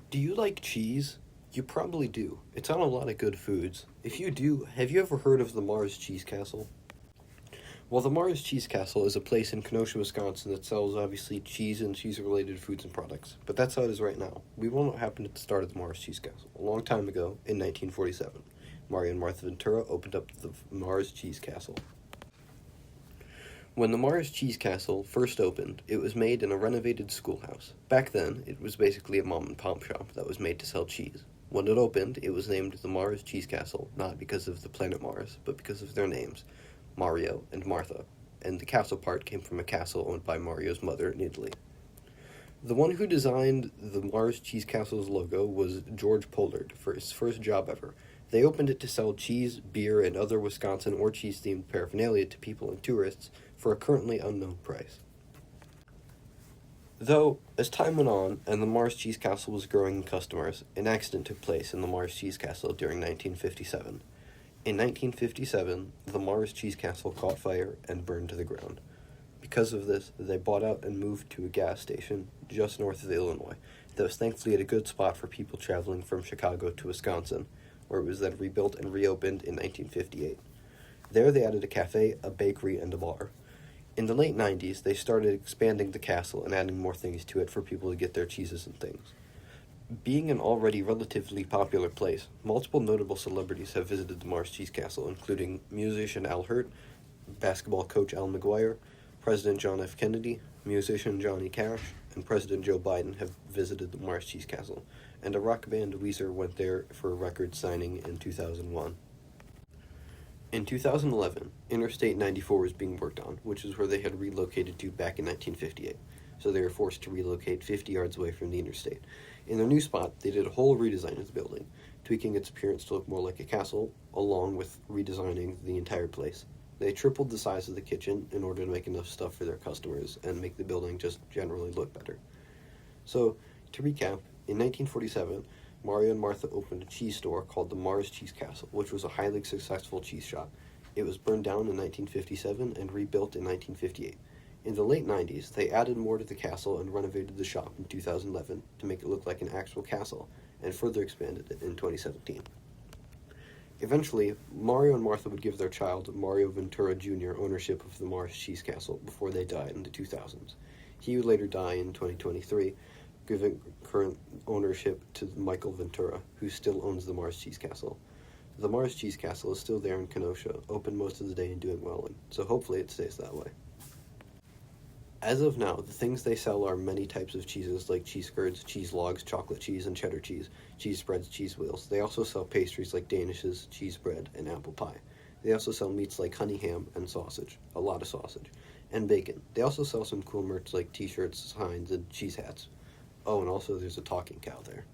Do you like cheese? You probably do. It's on a lot of good foods. If you do, have you ever heard of the Mars Cheese Castle? Well, the Mars Cheese Castle is a place in Kenosha, Wisconsin that sells obviously cheese and cheese related foods and products. But that's how it is right now. We will know what happened at the start of the Mars Cheese Castle. A long time ago, in 1947, Mario and Martha Ventura opened up the Mars Cheese Castle. When the Mars Cheese Castle first opened, it was made in a renovated schoolhouse. Back then, it was basically a mom-and-pop shop that was made to sell cheese. When it opened, it was named the Mars Cheese Castle, not because of the planet Mars, but because of their names, Mario and Martha, and the castle part came from a castle owned by Mario's mother in Italy. The one who designed the Mars Cheese Castle's logo was George Pollard for his first job ever. They opened it to sell cheese, beer, and other Wisconsin or cheese-themed paraphernalia to people and tourists for a currently unknown price. Though, as time went on and the Mars Cheese Castle was growing in customers, an accident took place in the Mars Cheese Castle during 1957. In 1957, the Mars Cheese Castle caught fire and burned to the ground. Because of this, they bought out and moved to a gas station just north of Illinois that was thankfully at a good spot for people traveling from Chicago to Wisconsin, where it was then rebuilt and reopened in 1958. There they added a cafe, a bakery, and a bar. In the late 90s, they started expanding the castle and adding more things to it for people to get their cheeses and things. Being an already relatively popular place, multiple notable celebrities have visited the Mars Cheese Castle, including musician Al Hirt, basketball coach Al McGuire, President John F. Kennedy, musician Johnny Cash, and President Joe Biden have visited the Mars Cheese Castle, and a rock band Weezer went there for a record signing in 2001. In 2011, Interstate 94 was being worked on, which is where they had relocated to back in 1958, so they were forced to relocate 50 yards away from the interstate. In their new spot, they did a whole redesign of the building, tweaking its appearance to look more like a castle, along with redesigning the entire place. They tripled the size of the kitchen in order to make enough stuff for their customers and make the building just generally look better. So, to recap, in 1947, Mario and Martha opened a cheese store called the Mars Cheese Castle, which was a highly successful cheese shop. It was burned down in 1957 and rebuilt in 1958. In the late 90s, they added more to the castle and renovated the shop in 2011 to make it look like an actual castle, and further expanded it in 2017. Eventually, Mario and Martha would give their child, Mario Ventura Jr., ownership of the Mars Cheese Castle before they died in the 2000s. He would later die in 2023, giving current ownership to Michael Ventura, who still owns the Mars Cheese Castle. The Mars Cheese Castle is still there in Kenosha, open most of the day and doing well, and so hopefully it stays that way. As of now, the things they sell are many types of cheeses like cheese curds, cheese logs, chocolate cheese, and cheddar cheese spreads, cheese wheels. They also sell pastries like danishes, cheese bread, and apple pie. They also sell meats like honey ham and sausage, a lot of sausage, and bacon. They also sell some cool merch like t-shirts, signs, and cheese hats. Oh, and also there's a talking cow there.